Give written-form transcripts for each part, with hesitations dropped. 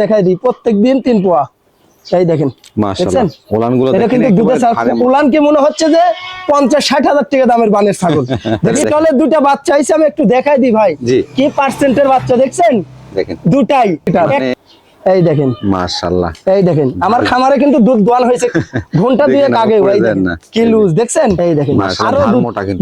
দেখাই দিই প্রত্যেকদিন 3 পোয়া। এই দেখেন মাশাআল্লাহ ওলানগুলো এটা কিন্তু দুধের উলান কি মনে হচ্ছে যে 50-60 হাজার টাকা দামের বানের ছাগল। দেখি তাহলে দুটা বাচ্চা আইছে, আমি একটু দেখাই দিই ভাই কি পার্সেন্টের বাচ্চা দেখছেন, দেখেন দুটাই। এই দেখেন মাশাআল্লাহ, এই দেখেন আমার খামারে কিন্তু দুধ দোয়ান হয়েছে ঘন্টা দুয়েক আগে। ভাই কি লুজ দেখছেন, এই দেখেন আরো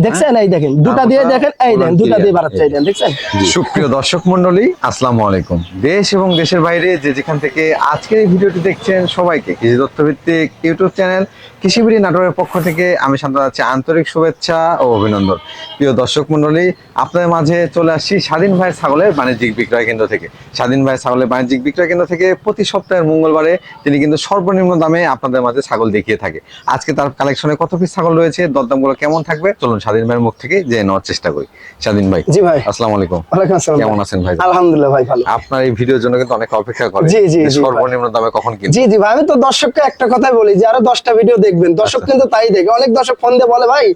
দেখছেন, এই দেখেন দুটা দিয়ে দেখেন, এই দেখেন দুটা দিয়ে বাড়াচ্ছে, এই দেখেন। সুপ্রিয় দর্শক মণ্ডলী, আসসালামু আলাইকুম। দেশ এবং দেশের বাইরে যে যেখান থেকে আজকের এই ভিডিওটি দেখছেন সবাইকে কৃষি তথ্যভিত্তিক ইউটিউব চ্যানেল কৃষিবিড়ি নাটোরের পক্ষ থেকে আমি শান্ত আছি আন্তরিক শুভেচ্ছা ও অভিনন্দন। প্রিয় দর্শক মণ্ডলী, আপনাদের মাঝে চলে আসছি স্বাধীন ভাইয়ের ছাগলের বাণিজ্যিক বিক্রয় কেন্দ্র থেকে। স্বাধীন ভাইয়ের ছাগলের বাণিজ্যিক বিক্রয় কেন্দ্র থেকে প্রতি সপ্তাহের মঙ্গলবারে তিনি কিন্তু সর্বনিম্ন দামে আপনাদের মাঝে ছাগল দেখিয়ে থাকে। আজকে তার কালেকশনে কত পিস ছাগল রয়েছে, দরদামগুলো কেমন থাকবে, চলুন স্বাধীন ভাইয়ের মুখ থেকে জেনে নেওয়ার চেষ্টা করি। স্বাধীন ভাই, জি ভাই, আসসালামু আলাইকুম। ওয়ালাইকুম আসসালাম। কেমন আছেন ভাই? আলহামদুলিল্লাহ ভাই, ভালো। আপনার এই ভিডিওর জন্য কিন্তু অনেক অপেক্ষা করে। জি জি, সর্বনিম্ন দামে কখন কিনবেন? জি জি ভাই, আমি তো দর্শককে একটা কথাই বলি যে আরো 10টা ভিডিও দেখবেন। দর্শক কিন্তু তাই দেখে, অনেক দর্শক ফোন দিয়ে বলে ভাই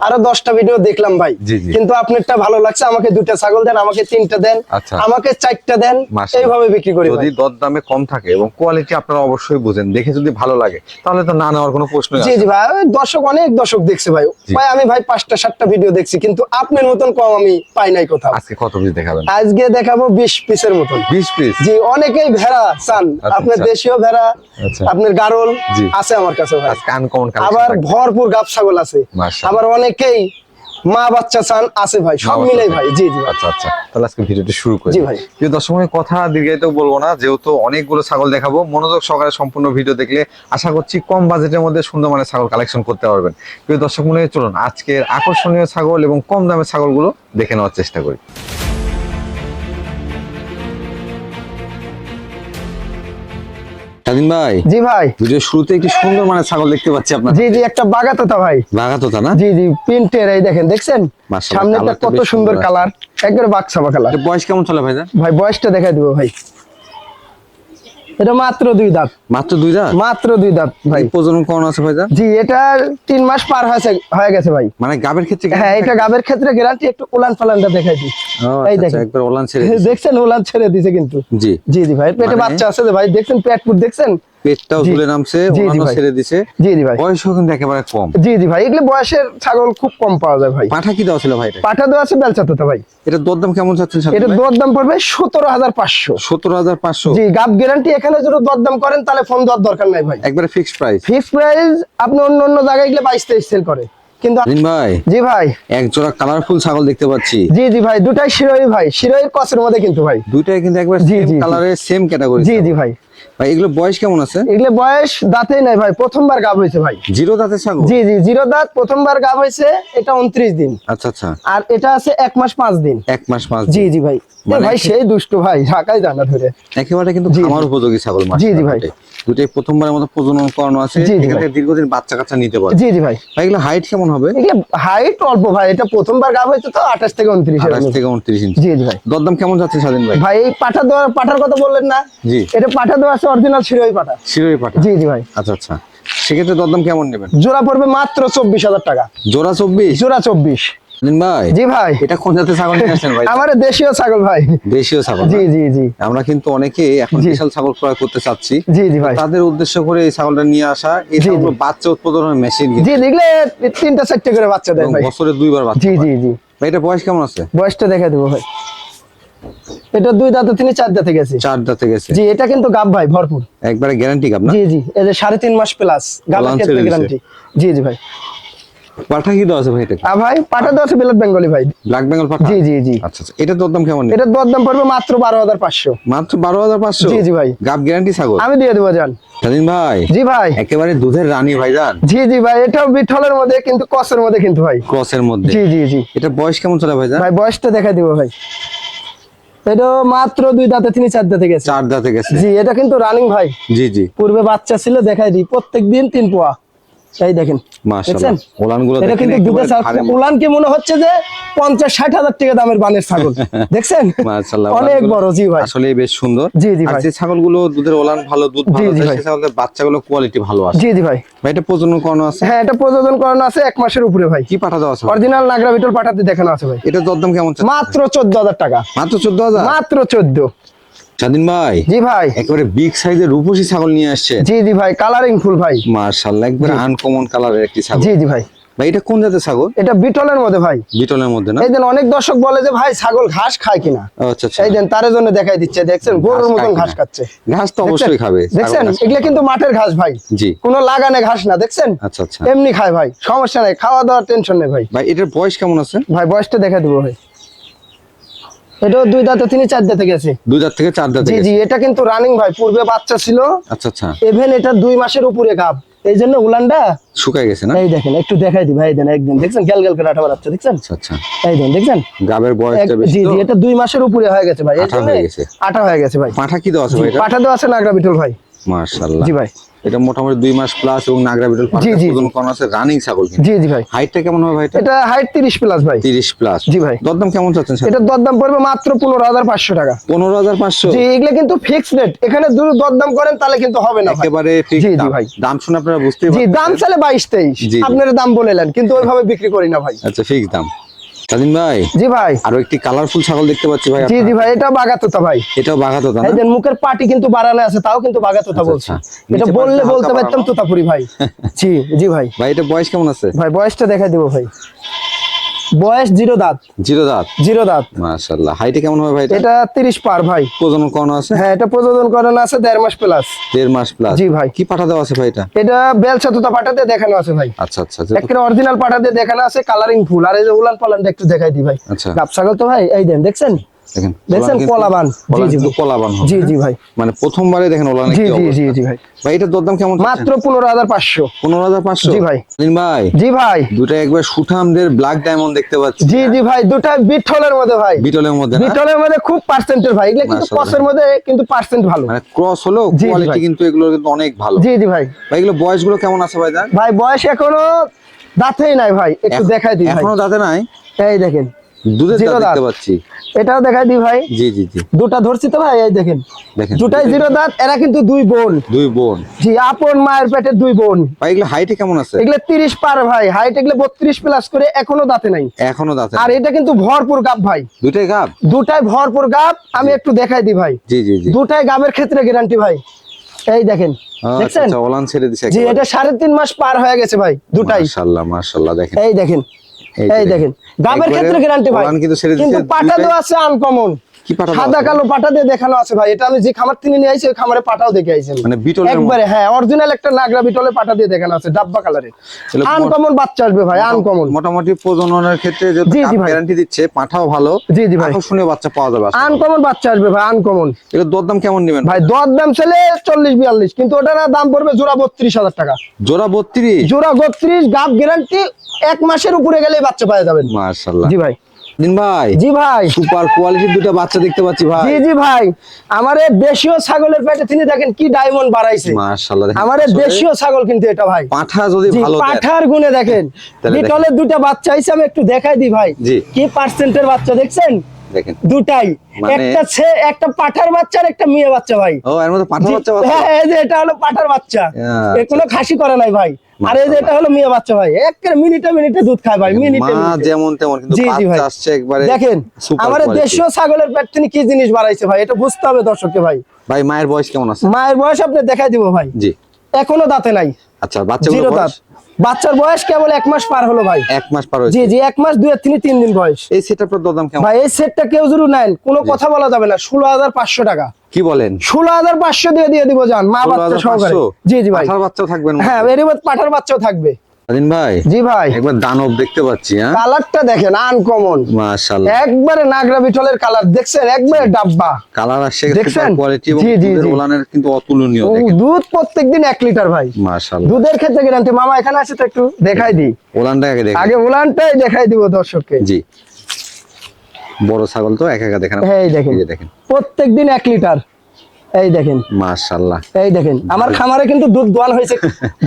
আরো 10টা ভিডিও দেখলাম ভাই, কিন্তু আপনারটা ভালো লাগছে, আমাকে 2টা ছাগল দেন, আমাকে 3টা দেন, আমাকে 4টা দেন, এইভাবে বিক্রি করি। যদি দরদামে কম থাকে এবং কোয়ালিটি আপনারা অবশ্যই বুঝেন, দেখে যদি ভালো লাগে তাহলে তো না নেওয়ার কোনো প্রশ্নই আসে না। জি জি ভাই, দর্শক অনেক দর্শক দেখছে ভাই, ভাই আমি ভাই 5টা 7টা ভিডিও দেখছি, কিন্তু আপনার মতন কম আমি পাই নাই কোথাও। আজকে কত পিস দেখাবেন? আজকে দেখাবো 20 পিসের মতন। 20 পিস? জি, অনেকেই ভেড়া চান, আপনার দেশীয় ভেড়া, আপনার গারল আছে আমার কাছে ভাই। আজকে আনকমন কালেকশন, আবার ভরপুর গাব ছাগল আছে, আবার অনেকেই মা বাচ্চা চান আছে ভাই, সব মিলাই ভাই। জি জি, আচ্ছা আচ্ছা, তাহলে আজকে ভিডিওটি শুরু করি। জি ভাই, প্রিয় দর্শকের কথা দীর্ঘায়িত বলবো না, যেহেতু অনেকগুলো ছাগল দেখাবো, মনোযোগ সহকারে সম্পূর্ণ ভিডিও দেখলে আশা করছি কম বাজেটের মধ্যে সুন্দর মানের ছাগল কালেকশন করতে পারবেন। প্রিয় দর্শক মনে চলুন আজকের আকর্ষণীয় ছাগল এবং কম দামের ছাগলগুলো দেখে নেওয়ার চেষ্টা করি। স্বাধীন ভাই, জি ভাই, ভিডিও শুরুতে একটি সুন্দর মানের ছাগল দেখতে পাচ্ছি আপনার। জি জি, একটা বাগাতোতা ভাই। বাগাতোতা না? জি জি, প্রিন্টের, এই দেখেন দেখছেন সামনেটা কত সুন্দর কালার, একবারে বাকসাবা কালার। বয়স কেমন চলে ভাই? ভাই বয়সটা দেখাই দিব ভাই, এটা মাত্র 2 দাঁত। মাত্র 2 দাঁত? মাত্র 2 দাঁত ভাই। প্রজনন কোন আছে ভাই? জি, এটা 3 মাস পার হয়ে গেছে ভাই। মানে গাবের ক্ষেত্রে? হ্যাঁ, এটা গাবের ক্ষেত্রে গ্যারান্টি। একটু উলান ফালানটা দেখাই দিই, এই দেখেন একবার উলান ছেড়ে দেখছেন, উলান ছেড়ে দিয়েছে কিন্তু। জি জি জি ভাই, পেটে বাচ্চা আছে ভাই, দেখছেন পেটপুট দেখছেন, পেটটাও ঝুলে নামছে, উলানও ছেড়ে দিয়েছে। জি জি ভাই, বয়সও কিন্তু একেবারে কম। জি জি ভাই, এগুলো বয়সের ছাগল খুব কম পাওয়া যায় ভাই। পাঠা কি দেওয়া ছিল ভাই? পাঠা দেওয়া আছে বেলচাতুতা ভাই। এটা দরদাম কেমন চাচ্ছেন? এটা দরদাম পড়বে 17,500। 17,500? জি, গাব গ্যারান্টি। এখানে যদি দরদাম করেন তাহলে ফোন দেওয়ার দরকার নাই ভাই, একবারে ফিক্সড প্রাইস। Fixed price. আপনি অন্য জায়গায় গেলে 22-23 সেল করে, কিন্তু ভাই। জি ভাই, এক জোড়া কালারফুল ছাগল দেখতে পাচ্ছি। জি জি ভাই, দুটাই শিরোই ভাই, শিরোইর কসের মধ্যে কিন্তু ভাই, দুটাই কিন্তু একবার সেম কালারের, সেম ক্যাটাগরি। জি জি ভাই। ভাই এগুলো বয়স কেমন আছে? এগুলো বয়স দাঁতেই নাই ভাই, প্রথমবার গাব হয়েছে ভাই। 0 দাঁতের ছাগল? জি জি, 0 দাঁত, প্রথমবার গাব হয়েছে। এটা 29 দিন। আচ্ছা আচ্ছা। আর এটা আছে 1 মাস 5 দিন। 1 মাস 5 দিন? জি জি ভাই, ভাই সেই দুষ্টু ভাই, ঢাকায় জানা ধরে একেবারে কিন্তু খামার উপযোগী ছাগল। জি জি ভাই, দুটোই প্রথমবারের মতো প্রজনন করানো আছে, এখানে দীর্ঘদিন বাচ্চা কাচ্চা নিতে পারে। জি জি ভাই। ভাই এগুলো হাইট কেমন হবে? এগুলো হাইট অল্প ভাই, এটা প্রথমবার গাব হয়েছে তো 28 থেকে 29। 28 থেকে 29 ইঞ্চি। জি জি ভাই। দরদাম কেমন যাচ্ছে স্বাধীন ভাই? ভাই এই পাঠার কথা বললেন না? জি, এটা পাঠা দেওয়া আছে অরিজিনাল শিরোই পাঠা। শিরোই পাঠা? জি জি ভাই। আচ্ছা আচ্ছা, সেক্ষেত্রে দরদাম কেমন নেবেন? জোড়া পড়বে মাত্র 24,000 টাকা। জোড়া 24? জোড়া 24। ভাই জি ভাই, এটা কোন জাতের ছাগল নিয়ে আসেন ভাই? আমার দেশীয় ছাগল ভাই। দেশীয় ছাগল? জি জি জি। আমরা কিন্তু অনেকে এখন বিশাল ছাগল ক্রয় করতে চাচ্ছি। জি জি ভাই, তাদের উদ্দেশ্য করে এই ছাগলটা নিয়ে আসা। এই ছাগল বাচ্চা উৎপাদনের মেশিন। জি, দেখলে 3টা 4টা করে বাচ্চা দেয় ভাই, বছরে 2 বার বাচ্চা। জি জি জি ভাই এটা বয়স কেমন আছে? বয়সটা দেখাই দেবো ভাই। এটা 2 দাঁতে থেকে 4 দাঁতে গেছে। 4 দাঁতে গেছে? জি। এটা কিন্তু গাব ভাই ভরপুর, একবারে গ্যারান্টি গাব না? জি জি, এই যে 3.5 মাস প্লাস গাবের ক্ষেত্রে গ্যারান্টি। জি জি ভাই। পাঠা কি দেওয়া আছে ভাই? এটা ভাই পাঠা দেওয়া আছে ব্ল্যাক বেঙ্গলি ভাই। ব্ল্যাক বেঙ্গল পাঠা? জি জি জি। আচ্ছা আচ্ছা, এটা দরদাম কেমন? এটা দরদাম পড়বে মাত্র 12,500। মাত্র 12,500? জি জি ভাই। গাব গ্যারান্টি ছাগল? আমি দিয়ে দেবো জান। স্বাধীন ভাই? জি ভাই, একেবারে দুধের রানী ভাই জান। জি জি ভাই, এটাও বিঠলের মধ্যে কিন্তু ক্রসের মধ্যে কিন্তু ভাই, ক্রসের মধ্যে। জি জি জি। এটা বয়স কেমন চলে ভাই জান? ভাই বয়সটা দেখাই দিব ভাই। এটা মাত্র 2 দাঁতে থেকে 4 দাঁতে গেছে। 4 দাঁতে গেছে? জি, এটা কিন্তু রানিং ভাই। জি জি। পূর্বে বাচ্চা ছিল, দেখাই দিই প্রত্যেকদিন 3 পোয়া। এই দেখেন মাশাআল্লাহ, উলানগুলো এটা কিন্তু দুধের উলান কি মনে হচ্ছে যে 50-60 হাজার টাকা দামের বানের ছাগল। দেখছেন মাশাআল্লাহ, অনেক বড়। জি ভাই, আসলে বেশ সুন্দর। জি জি ভাই। আর যে ছাগলগুলো দুধের উলান ভালো, দুধ ভালো, সেই ছাগলের বাচ্চাগুলো কোয়ালিটি ভালো আছে। জি জি ভাই। ভাই এটা প্রজনন করানো আছে? হ্যাঁ, এটা প্রজনন করানো আছে 1 মাসের উপরে ভাই। কি পাঠা দেওয়া আছে? অরিজিনাল নাগরা বিটল পাঠাতে দেখানো আছে ভাই। এটা দরদাম কেমন? মাত্র 14,000 টাকা। মাত্র 14,000? মাত্র 14। স্বাধীন ভাই, জি ভাই, একেবারে বিগ সাইজের রূপসী ছাগল নিয়ে আসছে। জি জি ভাই, কালারিং ফুল ভাই, মাশাআল্লাহ, একবারে জি। আনকমন কালারের একটি ছাগল। জি জি ভাই, ভাই এটা কোন জাতের ছাগল? এটা বিটলের মধ্যে ভাই। বিটলের মধ্যে না? এই দেন, অনেক দর্শক বলে যে ভাই ছাগল ঘাস খায় কিনা। ও আচ্ছা আচ্ছা। এই দেন, তার জন্য দেখাই দিচ্ছে, দেখছেন গরুর মতন ঘাস খাচ্ছে। ঘাস তো অবশ্যই খাবে, দেখছেন এগুলা কিন্তু মাঠের ঘাস ভাই, জি, কোনো লাগানে ঘাস না, দেখছেন আচ্ছা আচ্ছা। এমনি খায় ভাই, সমস্যা নাই, খাওয়া দাওয়ার টেনশন নেই ভাই। ভাই এটার বয়স কেমন আছে? ভাই বয়সটা দেখা দেবো ভাই। এটাও 2 দাঁতে 4 দাঁতে গেছে। 2 দাঁত থেকে 4 দাঁতে জি গেছে। জি, এটা কিন্তু রানিং ভাই, পূর্বে বাচ্চা ছিল, আচ্ছা আচ্ছা। ইভেন এটা 2 মাসের উপরে গাব, এই জন্য উলানটা শুকায় গেছে না? এই দেখেন, একটু দেখাই দিই ভাই, এই দেন একদম, দেখছেন গ্যাল গ্যাল করে আঠা বাড়াচ্ছে, দেখছেন? আচ্ছা আচ্ছা। এই দেন, দেখছেন গাবের বয়সটা বেশি জি তো? জি, এটা 2 মাসের উপরে হয়ে গেছে ভাই, এই আঠা জন্য হয়ে গেছে। আঠা হয়ে গেছে ভাই। পাঠা কি দেওয়া আছে ভাই এটা? পাঠা দেওয়া আছে নাগরা বিটল ভাই। মাশাআল্লাহ। জি ভাই, এটা মোটামুটি 2 মাস প্লাস এবং নাগরা বিটল জি, জি, ওজন কোন আছে, রানিং ছাগল কিন্তু। জি জি ভাই। হাইটটা কেমন হবে ভাই এটা? এটা হাইট 30 প্লাস ভাই। 30 প্লাস। জি ভাই। দরদাম কেমন চাচ্ছেন স্যার? এটা দরদাম পড়বে মাত্র 15,500 টাকা। 15,500? জি, এগুলা কিন্তু ফিক্সড রেট, এখানে যদি দরদাম করেন তাহলে কিন্তু হবে না ভাই। একেবারে জি, ফিক্স জি দাম। ভাই। দাম শুনে আপনারা বুঝতেই জি, পারছেন। দাম চাইলে 22-23, জি, জি। আপনারা দাম বলেলেন, কিন্তু ওইভাবে বিক্রি করি না ভাই। আচ্ছা, ফিক্স দাম। স্বাধীন ভাই, জি ভাই, আরো একটি কালারফুল ছাগল দেখতে পাচ্ছি ভাই জি আপনার। জি ভাই, এটা বাগাতোতা ভাই। এটাও বাঘাতোতা না? এই দেন, মুখের পাটি কিন্তু বাড়ানো আছে, তাও কিন্তু বাগাতোতা আচ্ছা, বলছে। আচ্ছা। এটা নিচে বললে পাটিটা বলতে হালকা পারতাম বাড়ানো। তোতাপুরি ভাই। জি জি ভাই। ভাই এটা বয়স কেমন আছে? ভাই বয়সটা দেখাই দেবো ভাই। বয়স 0 দাঁত। 0 দাঁত? 0 দাঁত। মাশাআল্লাহ। হাইটে কেমন হবে ভাই এটা? এটা 30 পার ভাই। প্রজনন করানো আছে? হ্যাঁ, এটা প্রযোজন করানো আছে 1.5 মাস প্লাস। 1.5 মাস প্লাস। জি ভাই। কি পাঠা দেওয়া আছে ভাই এটা? এটা বেলচা তোতা পাটাতে দেখানো আছে ভাই। আচ্ছা আচ্ছা। একটা অরিজিনাল পাটাতে দেখানো আছে, কালারিং ফুল। আর এই যে উলান পালানটা একটু দেখাই দিই ভাই। আচ্ছা। গাব ছাগল তো ভাই, এই দেন, দেখছেন? দেখছেন কলাবান? জি জি কলাবান। জি জি ভাই। মানে প্রথমবারে দেখেন ওলানে জি কি জি অবস্থা। জি জি ভাই। ভাই এটার দরদাম কেমন? মাত্র 15,500। 15,500? জি ভাই। স্বাধীন ভাই, জি ভাই। দুটো একবার সুঠামদের ব্ল্যাক ডায়মন্ড দেখতে পাচ্ছি। জি জি ভাই, দুটা বিটলের মধ্যে ভাই। বিটলের মধ্যে না? বিটলের মধ্যে খুব পার্সেন্টের ভাই, এগুলো কিন্তু মাশাআল্লাহ। ক্রসের মধ্যে কিন্তু পার্সেন্ট ভালো। মানে ক্রস হলেও জি, জি কোয়ালিটি ভাই। কিন্তু এগুলো কিন্তু অনেক ভালো। জি জি ভাই। ভাই এগুলো বয়সগুলো কেমন আছে ভাই দাদা? ভাই বয়স এখনো দাঁতেই নাই ভাই, একটু দেখাই দিই ভাই। এখনো দাঁতে নাই? এই দেখেন, দুধের জিরো দাঁত দাঁত। দেখতে পাচ্ছি। এটাও দেখাই দিই ভাই। জি জি জি। দুটা ধরছি তো ভাই, এই দেখেন, দেখেন দুটাই 0 দাঁত। এরা কিন্তু 2 বোন। 2 বোন। জি, আপন মায়ের পেটের 2 বোন। ভাই এগুলো হাইটে কেমন আছে? এগুলো 30 পার ভাই, হাইট এগুলো 32 প্লাস করে, এখনো দাঁতে নাই। এখনো দাঁতে আর নাই। এটা কিন্তু ভরপুর গাব ভাই, দুটাই গাব? দুটাই ভরপুর গাব। আমি একটু দেখাই দিই ভাই। জি জি জি। দুটাই গাবের ক্ষেত্রে গ্যারান্টি ভাই। এই দেখেন, দেখছেন? আচ্ছা, ওলান ছেড়ে দিছে জি, একেবারে। এটা 3.5 মাস পার হয়ে গেছে ভাই, দুটাই। মাশাআল্লাহ মাশাআল্লাহ। দেখেন এই দেখেন, এই দেখেন, গাবের একবারে ক্ষেত্রে গ্যারান্টি ভাই। ওলান কিন্তু ছেড়ে কিন্তু দিছে, পাটা দুটাই- দেওয়া আছে আনকমন। কি পাঠা দেওয়া সাদা আছে? কালো পাটা দিয়ে দেখানো আছে ভাই। এটা আমি যে খামার থেকে নিয়ে আইছি, ওই খামারে পাটাও দেখে আইছেন। মানে বিটলের একবারে হ্যাঁ, অরিজিনাল একটা নাগরা বিটলের পাটা দিয়ে দেখানো আছে, ডাব্বা কালারে। তাহলে আনকমন বাচ্চা আসবে ভাই, আনকমন। মোটামুটি প্রজননের ক্ষেত্রে যে জি, জি ভাই। গ্যারান্টি দিচ্ছে, পাঠাও ভালো। জি, জি ভাই। আকর্ষণীয় বাচ্চা পাওয়া যাবে আশা করি। আনকমন বাচ্চা আসবে ভাই, আনকমন। এর দরদাম কেমন নেবেন ভাই দর দাম চলে 40-42, কিন্তু ওটার দাম পড়বে জোড়া 32,000 টাকা। জোড়া 32? জোড়া 32, গাব গ্যারান্টি, 1 মাসের উপরে গেলে বাচ্চা পাওয়া যাবেন। মাশাআল্লাহ। জি ভাই। দিন ভাই, জি ভাই। সুপার কোয়ালিটির দুটো বাচ্চা দেখতে পাচ্ছি ভাই। জি জি ভাই, আমার এই দেশীয় ছাগলের পেটে তিনি দেখেন কি ডায়মন্ড বাড়াইছে। মাশাআল্লাহ। দেখেন আমার এই আসলে দেশীয় ছাগল কিন্তু এটা ভাই। পাঠা যদি জি, ভালো দেন, পাঠার গুণে দেখেন, তাহলে বিটলের দুটা বাচ্চা আইছে, আমি একটু দেখাই দিই ভাই। জি। কি পার্সেন্টের বাচ্চা দেখছেন? দেখেন দুটাই, মানে- একটা পাঠার বাচ্চা আর একটা মেয়ে বাচ্চা ভাই। ও এর মধ্যে পাঠা জি, বাচ্চা বাচ্চা। হ্যাঁ, এই যে এটা হলো পাঠার বাচ্চা, আচ্ছা, এ কোনো খাসি করে নাই ভাই। আর এই যে এটা হলো মেয়ে বাচ্চা ভাই, একের মিনিটে মিনিটে দুধ খায় ভাই, মিনিটে মা মিনিটে। যেমন তেমন, কিন্তু জি, জি ভাই। বাচ্চা আসছে একবারে দেখেন, সুপার আমার কোয়ালিটি। দেশীয় ছাগলের পেট তিনি কি জিনিস বাড়াইছে ভাই, এটা বুঝতে হবে দর্শককে ভাই। ভাই মায়ের বয়স কেমন আছে? মায়ের বয়স আপনি দেখাই দিব ভাই, জি। এখনো দাঁতে নাই। আচ্ছা, বাচ্চাগুলো 0 বয়স? দাঁত। বাচ্চার বয়স কেবল 1 মাস পার হলো ভাই। 1 মাস পার জি হয়েছে। জি, 1 মাস 2 থেকে 3 দিন বয়স। এই সেটআপটার দরদাম কেমন? ভাই এই সেটটা কেউ যদি নেন, কোনো কথা বলা যাবে না, 16,500 টাকা। কি বলেন? 16,500 দিয়ে দিব জান, মা বাচ্চা সহকারে। 16,500? জি জি ভাই। পাঠার বাচ্চাও থাকবেন? হ্যাঁ, এর মধ্যে পাঠার বাচ্চাও থাকবে। স্বাধীন ভাই, জি ভাই। একবার দানব দেখতে পাচ্ছি। হ্যাঁ, কালারটা দেখেন, আনকমন। মাশাআল্লাহ। একবারে নাগরা বিটলের কালার দেখছেন, একবারে ডাব্বা। কালার আসছে দেখছেন? সুপার কোয়ালিটি এবং জি, জি, দুধের জি। ওলানের কিন্তু অতুলনীয়। ও, দেখেন দুধ প্রত্যেকদিন 1 লিটার ভাই। মাশাআল্লাহ। দুধের ক্ষেত্রে গ্যারান্টি। মামা এখানে আছে তো, একটু দেখাই দিই। ওলানটা আগে দেখেন। আগে উলানটাই দেখাই দিব দর্শককে। জি, বড় ছাগল তো একা একা দেখেন। এই দেখেন, এই যে দেখেন, প্রত্যেকদিন 1 লিটার। এই দেখেন, মাশাআল্লাহ। এই দেখেন, আমার খামারে কিন্তু দুধ দোয়ান হয়েছে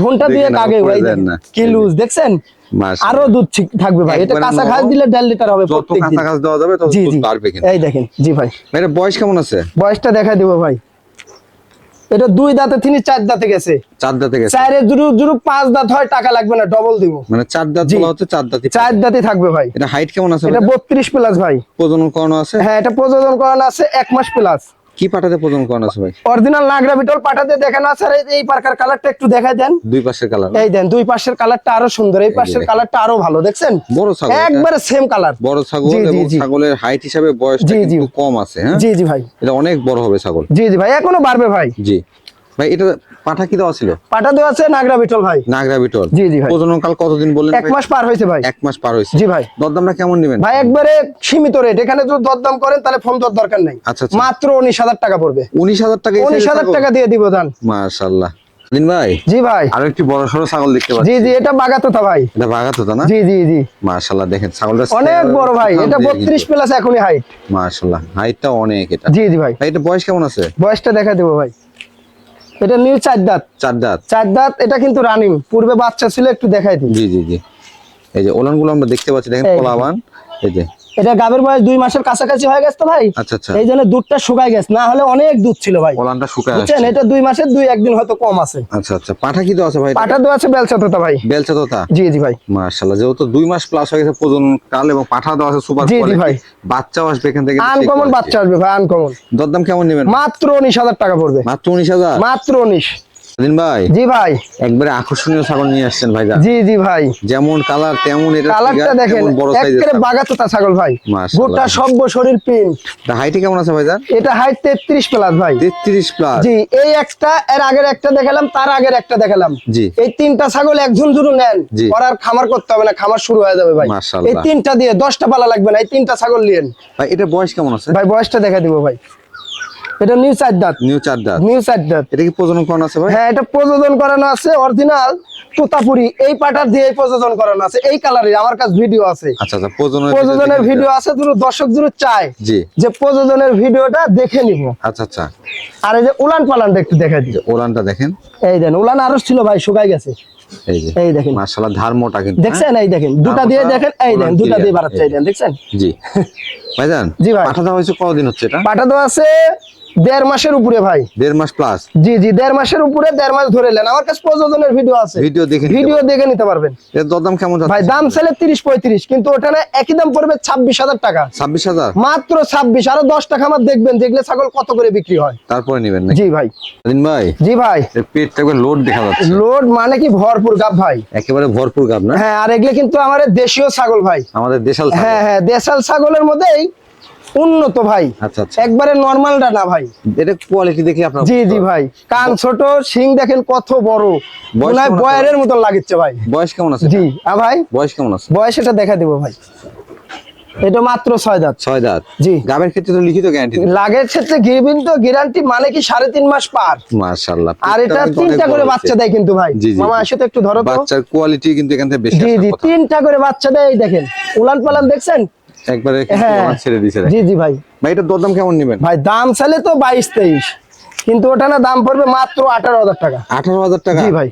ঘন্টা দেখেন, 2 আগে আবার ভাই। পড়ে দেন না। কি লুজ দেখছেন? মাশাআল্লাহ। আরো দুধ থাকবে ভাই। এটা একবারে কাঁচা ঘাস নরম। দিলে 1.5 লিটার হবে যত প্রত্যেকদিন। কাঁচা ঘাস দেওয়া যাবে তত জি দুধ জি, বাড়বে কিন্তু। এই দেখেন। জি ভাই। ভাই এর বয়স কেমন আছে? বয়সটা দেখাই দিব ভাই। এটা 2 দাঁতে তিনি 4 দাঁতে গেছে। 4 দাঁতে গেছে। 4 জুরু 5 দাঁত হয়, টাকা লাগবে না, ডবল দিব। মানে 4 দাঁত জি। বলা হচ্ছে, 4 দাঁতই। 4 দাঁতে থাকবে ভাই। এটা হাইট কেমন আছে? এটা 32 প্লাস ভাই। প্রজনন করানো আছে? হ্যাঁ, এটা প্রযোজন করানো আছে 1 মাস প্লাস। কি পাটাতে প্রজনন করানো আছে ভাই? অরিজিনাল নাগরা বিটল পাঠাতে দেখানো আছে। আর এই পার্কার কালারটা একটু দেখাই দেন। দুই পাশের কালার, এই দেন দুই পাশের কালারটা আরো সুন্দর, এই পাশের কালারটা আরো ভালো। দেখছেন বড় ছাগল, একবারে সেম কালার। বড় ছাগল জি, জি, এবং জি। ছাগলের হাইট হিসাবে বয়সটা জি, জি। কিন্তু কম আছে। হ্যাঁ, জি জি ভাই, এটা অনেক বড় হবে ছাগল। জি জি ভাই, এখনো বাড়বে ভাই। জি ভাই, এটা পাঠা কি দেওয়া ছিল? পাঠা দেওয়া আছে নাগরা বিটল ভাই। নাগরা বিটল। জি, জি ভাই। প্রজনন কাল কতদিন বললেন? 1 মাস পার হয়েছে ভাই। 1 মাস পার হয়েছে। জি ভাই। দরদামটা কেমন নেবেন ভাই একবারে সীমিত রেট, এখানে যদি দরদাম করেন তাহলে ফোন দেওয়ার দরকার নেই। আচ্ছা, আচ্ছা। মাত্র 19,000 টাকা পড়বে। 19,000 টাকা? 19,000 টাকা দিয়ে দিব দান। মাশাআল্লাহ। দিন ভাই, জি ভাই। আরো একটি বড় সরো ছাগল দেখতে পাচ্ছি। জি জি, এটা বাগাতোতা ভাই। এটা বাগাতোতা না? জি জি জি, মাশাআল্লাহ, দেখেন ছাগলটা অনেক বড় ভাই। এটা 32 প্লাস এখনই হাইট। মাশাআল্লাহ, হাইটটা অনেক। এটা জি জি ভাই। ভাই, এটা বয়স কেমন আছে? বয়সটা দেখা দেবো ভাই। এটা নিউ 4 দাঁত। 4 দাঁত। 4 দাঁত, এটা কিন্তু রানিং। পূর্বে বাচ্চা ছিল, একটু দেখাই দিই। জি জি জি, এই যে ওলানগুলো আমরা দেখতে পাচ্ছি, দেখেন এই। পোলাবান। এই যে এটা গাবের বয়স 2 মাসের কাছাকাছি হয়ে গেছে তো ভাই। আচ্ছা আচ্ছা, এই জন্য দুধটা শুকায় গেছে, না হলে অনেক দুধ ছিল ভাই। ওলানটা শুকায় বুঝছেন, আসছে। এটা 2 মাসের 2-1 দিন হয়তো কম আছে। আচ্ছা আচ্ছা, পাঠা কি দেওয়া আছে ভাই? পাঠা দেওয়া আছে বেলচা তোতা ভাই। বেলচা তোতা। জি জি ভাই। মাশাআল্লাহ, যেহেতু 2 মাস প্লাস হয়ে গেছে প্রজনন কাল এবং পাঠা দেওয়া আছে সুপার জি, জি কোয়ালিটি। ভাই। বাচ্চাও আসবে এখান থেকে। আনকমন বাচ্চা আসবে ভাই, আনকমন। দরদাম কেমন নেবেন? মাত্র 19,000 টাকা পড়বে। মাত্র 19,000? মাত্র 19। দিন ভাই, জি ভাই। একবারে আকর্ষণীয় ছাগল নিয়ে আসছেন ভাই। জি জি ভাই, যেমন কালার তেমন এটা, কালারটা দেখেন, বড় সাইজের একেবারে বাগাতোতা ছাগল ভাই। মাশাআল্লাহ। গোটা সভ্য শরীর প্রিন্ট। হাইটে কেমন আছে ভাই? এটা হাইট 33 প্লাস ভাই। 33 প্লাস। জি, এই একটা, এর আগের একটা দেখালাম, তার আগের একটা দেখালাম। জি। এই 3টা ছাগল একজন জুড়ে নেন, জি। ওর আর খামার করতে হবে না, খামার শুরু হয়ে যাবে ভাই। মাশাআল্লাহ। এই 3টা দিয়ে 10টা পালা লাগবে না, এই 3টা ছাগল নিয়েন ভাই, এটা বয়স কেমন আছে? ভাই। বয়সটা দেখা দিব ভাই। এটা নিউ 4 দাঁত। নিউ 4 দাঁত। নিউ 4 দাঁত। এটা কি প্রজনন করানো আছে ভাই? হ্যাঁ, এটা প্রযোজন করানো আছে অরিজিনাল তোতাপুরি। এই পাটার দিয়ে প্রযোজন করানো আছে, এই কালারে আমার কাছে ভিডিও আছে। আচ্ছা আচ্ছা, প্রযোজনের ভিডিও আছে, দুটো দর্শক দুটো চায় জি যে প্রযোজনের ভিডিওটা দেখে নিব। আচ্ছা আচ্ছা, আর এই যে উলান পালানটা একটু দেখা দিই। ওলানটা দেখেন। এই দেন, উলান আরো ছিল ভাই, শুকাই গেছে। এই যে এই দেখেন মাশাআল্লাহ, ধার মোটা কিন্তু। দেখছেন, এই দেখেন দুটা দিয়ে দেখেন, এই দেখেন দুটা দিয়ে বাড়াচ্ছে, এই দেখেন দেখছেন। জি ভাইজান। জি ভাই। পাঠা দেওয়া হয়েছে কতদিন হচ্ছে এটা? পাটা তো আছে 1.5 মাসের উপরে ভাই। 1.5 মাস প্লাস। জি জি, 1.5 মাসের উপরে, 1.5 মাস ধরে নেন। আমার কাছে প্রযোজনের ভিডিও আছে, ভিডিও দেখে ভিডিও দেখে নিতে পারবেন। এর দরদাম কেমন যাচ্ছে ভাই দাম চাইলে 30-35, কিন্তু ওটা না, একই দাম পড়বে 26,000 টাকা। 26,000? মাত্র 26। আরো 10 টাকা আমার দেখবেন, যেগুলো ছাগল কত করে বিক্রি হয়। তারপরে নেবেন নাকি? জি ভাই। দিন ভাই, জি ভাই। এর পেটটা একবার লোড দেখা যাচ্ছে। লোড মানে কি ভরপুর গাব ভাই। একেবারে ভরপুর গাব না? হ্যাঁ, আর এগুলো কিন্তু আমার দেশীয় ছাগল ভাই। আমাদের দেশাল ছাগল। হ্যাঁ হ্যাঁ, দেশাল ছাগলের মধ্যেই উন্নত ভাই। আচ্ছা আচ্ছা, একবারে নরমালটা না ভাই। এটা কোয়ালিটি দেখে আপনার জি জি ভাই, কান ছোট, শিং দেখেন কত বড়, মনে হয় কেমন আছে বয়ারের মতন লাগছে ভাই। বয়স কেমন আছে? জি ভাই, বয়স কেমন আছে? বয়স এটা দেখা দিব ভাই। এটা মাত্র 6 দাঁত। 6 দাঁত। জি। গাবের ক্ষেত্রে তো লিখিত গ্যারান্টি। লাগের ক্ষেত্রে গিরবিন তো গ্যারান্টি মানে কি 3.5 মাস পার। মাশাআল্লাহ। আর এটা 3টা করে বাচ্চা দেয় কিন্তু ভাই। জি, জি, মামা জি। আসো তো একটু ধরো তো। বাচ্চার কোয়ালিটি কিন্তু এখান থেকে বেশি জি আসার জি, কথা। 3টা করে বাচ্চা দেয়, এই দেখেন উলান পালান দেখছেন। একবারে হ্যাঁ। কিন্তু ছেড়ে দিয়েছে। জি জি ভাই। ভাই, এটার দরদাম কেমন নেবেন? ভাই দাম চাইলে তো 22-23, কিন্তু ওটা না দাম পড়বে মাত্র 18,000 টাকা। 18,000 টাকা? জি ভাই।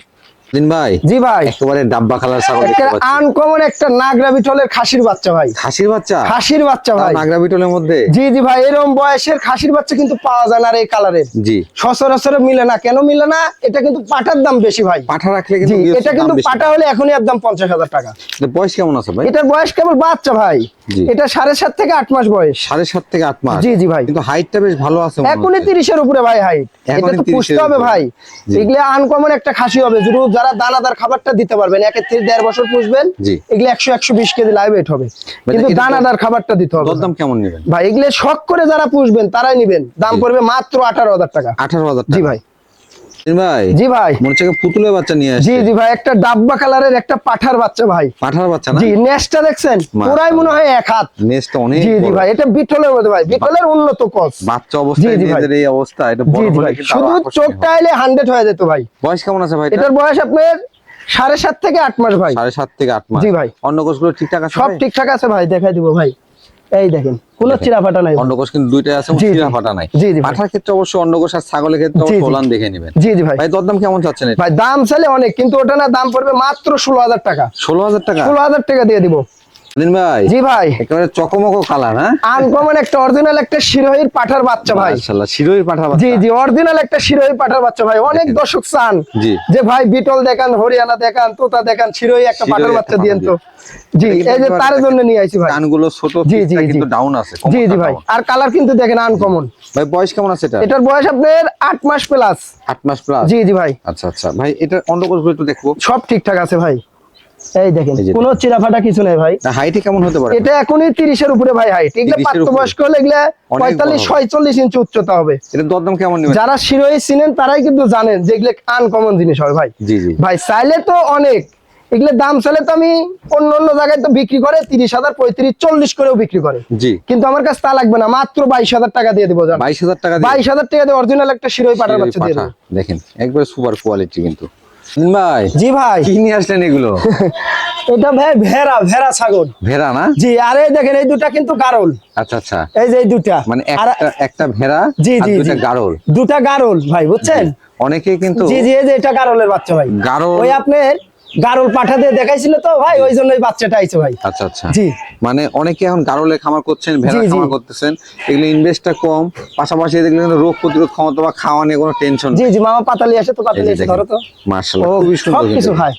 দিন ভাই, জি ভাই। একেবারে ডাব্বা কালার ছাগল দেখতে একটা পাচ্ছি। আনকমন একটা নাগরা বিটলের খাসির বাচ্চা ভাই। খাসির বাচ্চা? খাসির বাচ্চা তাও ভাই। নাগরা বিটলের মধ্যে? জি জি ভাই, এরকম বয়সের খাসির বাচ্চা কিন্তু পাওয়া যায় না আর এই কালারের। জি। সচরাচর মিলে না। কেন মিলে না? এটা কিন্তু পাটার দাম বেশি ভাই। পাঠা রাখলে জি, কিন্তু এটা কিন্তু পাটা হলে এখনই একদম 50,000 টাকা। বয়স কেমন আছে ভাই? এটার বয়স কেবল বাচ্চা ভাই। জি। এটা 7.5 থেকে 8 মাস বয়স। 7.5 থেকে 8 মাস? জি জি ভাই। কিন্তু হাইটটা বেশ ভালো আছে মনে এখনই হচ্ছে। 30-এর উপরে ভাই হাইট। এটা এখনই তো 30 পুষতে এর হবে উপরে। ভাই। জি। এগুলো আনকমন একটা খাসি হবে, যদি যারা দানাদার খাবারটা দিতে পারবেন, 1-1.5 বছর পুষবেন, জি। এগুলো 100-120 কেজি লাইভ ওয়েট হবে, কিন্তু এটা দানাদার খাবারটা দিতে হবে। দরদাম কেমন নেবেন ভাই এগুলো শখ করে যারা পুষবেন তারাই নিবেন, দাম জি। পড়বে মাত্র 18,000 টাকা। 18,000 টাকা? জি ভাই। দিন ভাই, জি ভাই। মনে হচ্ছে পুতুলের বাচ্চা নিয়ে আসছে। জি জি ভাই, একটা ডাব্বা কালারের একটা পাঠার বাচ্চা ভাই। পাঠার বাচ্চা না? জি, নেসটা দেখছেন, পুরাই মনে হয় 1 হাত। নেসটা অনেক জি জি বড়। ভাই, এটা বিটলের মধ্যে ভাই, বিটলের উন্নত কস। বাচ্চা অবস্থায় জি, জি ভাই। নিজের এই অবস্থা, এটা বড় জি জি হলে ভাই, কিন্তু শুধু আরো আকর্ষণীয় চোখটা হবে। এলে 100 হয়ে যেত ভাই। বয়স কেমন আছে ভাই? এটার বয়স আপনার 7.5 থেকে 8 মাস ভাই। 7.5 থেকে 8 মাস? জি ভাই। অন্নকোষগুলো ঠিকঠাক আছে সব ভাই? ঠিকঠাক আছে ভাই, দেখাই দিব ভাই। এই দেখেন, কোনো দেখেন। চিরা ফাটা নাই ভাই। অন্নকোষ কিন্তু দুইটাই আছে, জি, জি। চিরা ফাটা নাই। জি, জি ভাই। পাঠার ক্ষেত্রে অবশ্য অন্নকোষ, আর ছাগলের ক্ষেত্রে জি, অবশ্য জি। ওলান দেখে নেবেন। জি জি ভাই। ভাই, দরদাম কেমন চাচ্ছেন এটা? ভাই দাম চাইলে অনেক, কিন্তু ওটা না দাম পড়বে মাত্র 16,000 টাকা। 16,000 টাকা? 16,000 টাকা দিয়ে দিব। দিন ভাই, জি ভাই, একেবারে চকমকো কালার, হ্যাঁ, আনকমন একটা অরিজিনাল একটা শিরোহীর পাঠার বাচ্চা ভাই। মাশাআল্লাহ, শিরোহীর পাঠা বাচ্চা। জি জি, অরিজিনাল একটা শিরোহী পাঠার বাচ্চা ভাই। অনেক দেখেন। দর্শক চান জি। যে ভাই বিটল দেখান, হরিয়ানা দেখান, তোতা দেখান, শিরোহী একটা পাঠার শিরোহী বাচ্চা একটা দিয়েন তো। জি, এটা কিন্তু এই যে একেবারে তার জন্য নিয়ে আইছি ভাই। কানগুলো ছোট, জি, জি, পিঠটা জি। কিন্তু ডাউন আছে, জি জি কোমরটা ভাই, down। আর কালার কিন্তু দেখেন আনকমন। ভাই বয়স কেমন আছে এটা? এটার বয়স আপনার 8 মাস প্লাস। 8 মাস প্লাস। জি জি ভাই, আচ্ছা আচ্ছা ভাই, এটা অন্ডকোষগুলো একটু দেখবো। সব ঠিকঠাক আছে ভাই। এই দেখেন, এই যে কোনো চিরাফাটা কিছু নেই ভাই। হাইটে কেমন হতে পারে? এটা এখনই 30 এর উপরে ভাই হাইট। এগুলা 30 এর প্রাপ্তবয়স্ক হলে এগুলা অনেক বড় 45-46 ইঞ্চি উচ্চতা হবে। এটা দরদাম কেমন নেবেন? যারা শিরোহী চিনেন তারাই কিন্তু জানেন যে এগুলো আনকমন জিনিস হয় ভাই। জি জি ভাই চাইলে তো অনেক, এগুলো দাম চাইলে তো আমি অন্য অন্য জায়গায় তো বিক্রি করে 30,000, 35, 40 করেও বিক্রি করে, জি। কিন্তু আমার কাছে তা লাগবে না, মাত্র 22,000 টাকা দিয়ে দেবো। 22,000 টাকা দিয়ে 22,000 টাকা দিয়ে অরিজিনাল একটা শিরোহী পাঠার বাচ্চা দিয়ে পাঠা। দেবো। দেখেন একবারে সুপার কোয়ালিটি কিন্তু। ভাই জি ভাই, কি নিয়ে আসলেন এগুলো? এটা ভাই ভেড়া, ভেড়া ছাগল। ভেড়া না? জি, আর এই দেখেন এই দুটা কিন্তু গারল। আচ্ছা আচ্ছা, এই যে এই দুটা মানে আর একটা ভেড়া জি আর জি দুটা জি, গারল। দুটা গারল ভাই, বুঝছেন? অনেকেই কিন্তু জি জি, এই যে এটা গারলের বাচ্চা ভাই। গারল। ওই আপনার গারল পাঠা দিয়ে দেখাইছিল তো ভাই, ওই জন্য এই বাচ্চাটা আইছে ভাই। আচ্ছা আচ্ছা, জি। মানে অনেকে এখন গারলে খামার করছেন, ভেড়া জি, জি। খামার করতেছেন, এগুলো ইনভেস্টটা কম, পাশাপাশি এগুলো কিন্তু রোগ প্রতিরোধ ক্ষমতা বা খাওয়া নিয়ে কোনো টেনশন জি জি, মামা পাতালি আসে তো, পাতালি এসে ধরো তো। মাশাআল্লাহ, ও, খুবই সুন্দর সব কিছু কিন্তু। খায়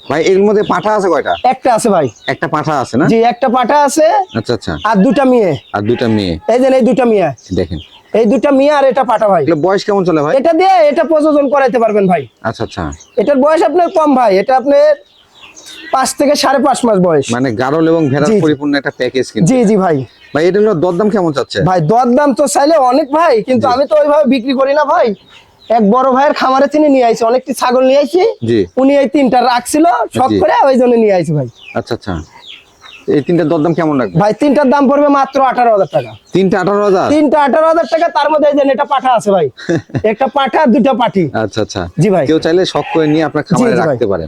ভাই এর মধ্যে পাঠা আছে কয়টা? একটা আছে ভাই। একটা পাঠা আছে না? জি, একটা পাঠা আছে আচ্ছা আচ্ছা, আর দুটা মেয়ে। আর দুটা মেয়ে। এই যে এই দুটা মেয়ে, দেখেন এই দুটা মেয়ে আর এটা পাঠা ভাই। এগুলো বয়স কেমন চলে ভাই? এটা দিয়ে এটা প্রযোজন করাইতে পারবেন ভাই। আচ্ছা আচ্ছা, এটার বয়স আপনার কম ভাই, এটা আপনার 5 থেকে 5.5 মাস বয়স। মানে গারল এবং ভেড়ার জি, জি। পরিপূর্ণ একটা প্যাকেজ কিন্তু। জি জি ভাই। ভাই এটা হলো দরদাম কেমন চাচ্ছে? ভাই দরদাম তো চাইলে অনেক ভাই, কিন্তু জি। আমি তো ওইভাবে বিক্রি করি না ভাই। এক বড় ভাইয়ের খামারে তিনি নিয়ে আইছি, অনেকটি ছাগল নিয়ে আইছি। জি। উনি এই তিনটা রাখছিল শখ জি। করে, ওই জন্য নিয়ে আইছি ভাই। আচ্ছা আচ্ছা, এই তিনটার দরদাম কেমন রাখবে? ভাই তিনটার দাম পড়বে মাত্র 18,000 টাকা। তিনটা 18,000? তিনটা 18,000 টাকা, তার মধ্যে এই যে এটা পাঠা আছে ভাই, একটা পাঠা দুটা পাঠি। আচ্ছা আচ্ছা, জি ভাই। কেউ চাইলে শখ করে নিয়ে আপনার খামারে জি ভাই। রাখতে পারেন।